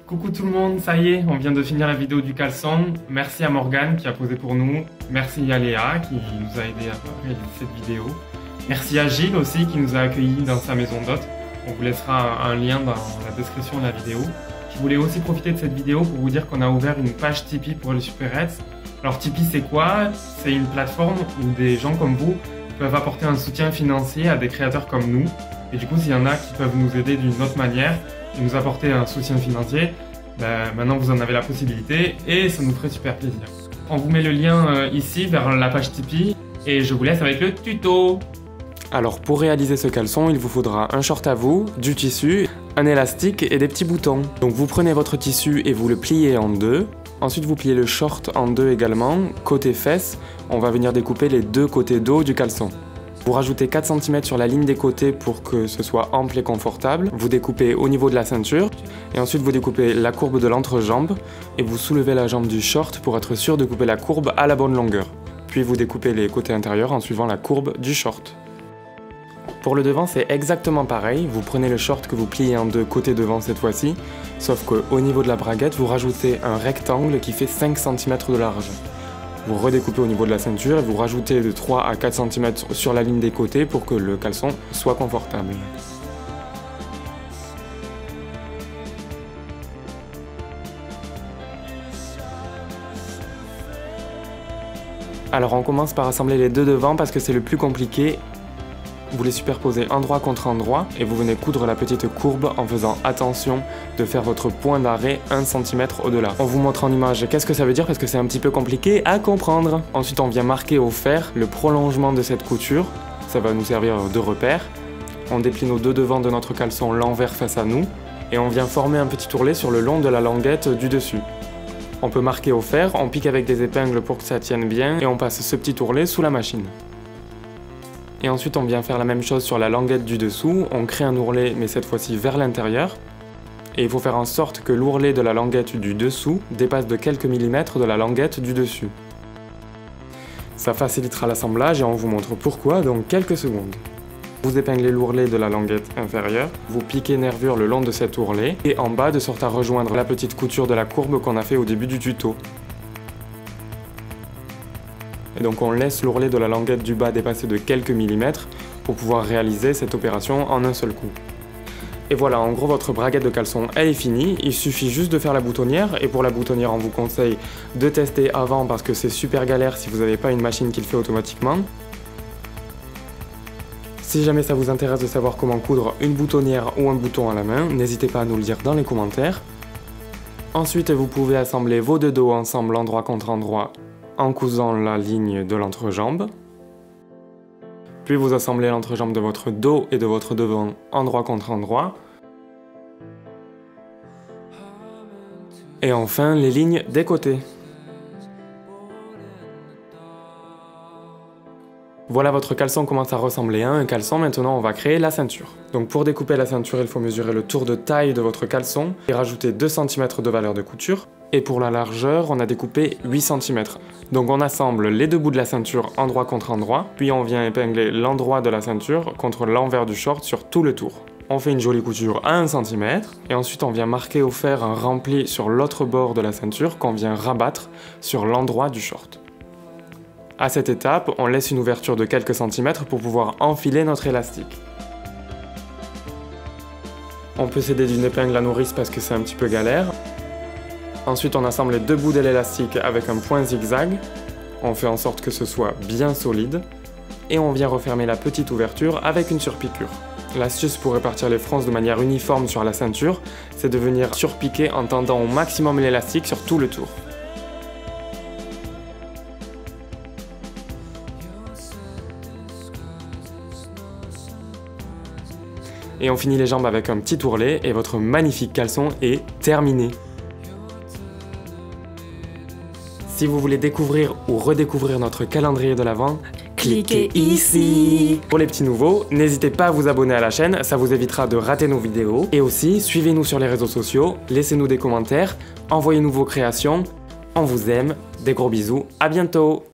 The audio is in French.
Coucou tout le monde, ça y est, on vient de finir la vidéo du caleçon. Merci à Morgane qui a posé pour nous. Merci à Léa qui nous a aidé à réaliser cette vidéo. Merci à Gilles aussi qui nous a accueillis dans sa maison d'hôte. On vous laissera un lien dans la description de la vidéo. Je voulais aussi profiter de cette vidéo pour vous dire qu'on a ouvert une page Tipeee pour les Superettes. Alors Tipeee c'est quoi? C'est une plateforme où des gens comme vous peuvent apporter un soutien financier à des créateurs comme nous. Et du coup, s'il y en a qui peuvent nous aider d'une autre manière et nous apporter un soutien financier, maintenant vous en avez la possibilité et ça nous ferait super plaisir. On vous met le lien ici vers la page Tipeee et je vous laisse avec le tuto. Alors pour réaliser ce caleçon, il vous faudra un short à vous, du tissu, un élastique et des petits boutons. Donc vous prenez votre tissu et vous le pliez en deux. Ensuite vous pliez le short en deux également. Côté fesses, on va venir découper les deux côtés dos du caleçon. Vous rajoutez 4 cm sur la ligne des côtés pour que ce soit ample et confortable. Vous découpez au niveau de la ceinture et ensuite vous découpez la courbe de l'entrejambe et vous soulevez la jambe du short pour être sûr de couper la courbe à la bonne longueur. Puis vous découpez les côtés intérieurs en suivant la courbe du short. Pour le devant, c'est exactement pareil. Vous prenez le short que vous pliez en deux côté devant cette fois-ci, sauf qu'au niveau de la braguette, vous rajoutez un rectangle qui fait 5 cm de large. Vous redécoupez au niveau de la ceinture et vous rajoutez de 3 à 4 cm sur la ligne des côtés pour que le caleçon soit confortable. Alors on commence par assembler les deux devants parce que c'est le plus compliqué. Vous les superposez endroit contre endroit et vous venez coudre la petite courbe en faisant attention de faire votre point d'arrêt 1 cm au-delà. On vous montre en image qu'est-ce que ça veut dire parce que c'est un petit peu compliqué à comprendre. Ensuite on vient marquer au fer le prolongement de cette couture. Ça va nous servir de repère. On déplie nos deux devants de notre caleçon l'envers face à nous et on vient former un petit ourlet sur le long de la languette du dessus. On peut marquer au fer, on pique avec des épingles pour que ça tienne bien et on passe ce petit ourlet sous la machine. Et ensuite on vient faire la même chose sur la languette du dessous, on crée un ourlet mais cette fois-ci vers l'intérieur. Et il faut faire en sorte que l'ourlet de la languette du dessous dépasse de quelques millimètres de la languette du dessus. Ça facilitera l'assemblage et on vous montre pourquoi dans quelques secondes. Vous épinglez l'ourlet de la languette inférieure, vous piquez nervure le long de cet ourlet et en bas de sorte à rejoindre la petite couture de la courbe qu'on a fait au début du tuto. Et donc on laisse l'ourlet de la languette du bas dépasser de quelques millimètres pour pouvoir réaliser cette opération en un seul coup. Et voilà, en gros votre braguette de caleçon elle est finie, il suffit juste de faire la boutonnière et pour la boutonnière on vous conseille de tester avant parce que c'est super galère si vous n'avez pas une machine qui le fait automatiquement. Si jamais ça vous intéresse de savoir comment coudre une boutonnière ou un bouton à la main, n'hésitez pas à nous le dire dans les commentaires. Ensuite vous pouvez assembler vos deux dos ensemble endroit contre endroit en cousant la ligne de l'entrejambe. Puis vous assemblez l'entrejambe de votre dos et de votre devant endroit contre endroit. Et enfin les lignes des côtés. Voilà, votre caleçon commence à ressembler à un caleçon. Maintenant on va créer la ceinture. Donc pour découper la ceinture, il faut mesurer le tour de taille de votre caleçon et rajouter 2 cm de valeur de couture. Et pour la largeur, on a découpé 8 cm. Donc on assemble les deux bouts de la ceinture endroit contre endroit, puis on vient épingler l'endroit de la ceinture contre l'envers du short sur tout le tour. On fait une jolie couture à 1 cm, et ensuite on vient marquer au fer un rempli sur l'autre bord de la ceinture qu'on vient rabattre sur l'endroit du short. À cette étape, on laisse une ouverture de quelques centimètres pour pouvoir enfiler notre élastique. On peut s'aider d'une épingle à nourrice parce que c'est un petit peu galère. Ensuite, on assemble les deux bouts de l'élastique avec un point zigzag. On fait en sorte que ce soit bien solide. Et on vient refermer la petite ouverture avec une surpiqûre. L'astuce pour répartir les fronces de manière uniforme sur la ceinture, c'est de venir surpiquer en tendant au maximum l'élastique sur tout le tour. Et on finit les jambes avec un petit ourlet et votre magnifique caleçon est terminé. Si vous voulez découvrir ou redécouvrir notre calendrier de l'Avent, cliquez ici. Pour les petits nouveaux, n'hésitez pas à vous abonner à la chaîne, ça vous évitera de rater nos vidéos. Et aussi, suivez-nous sur les réseaux sociaux, laissez-nous des commentaires, envoyez-nous vos créations. On vous aime, des gros bisous, à bientôt.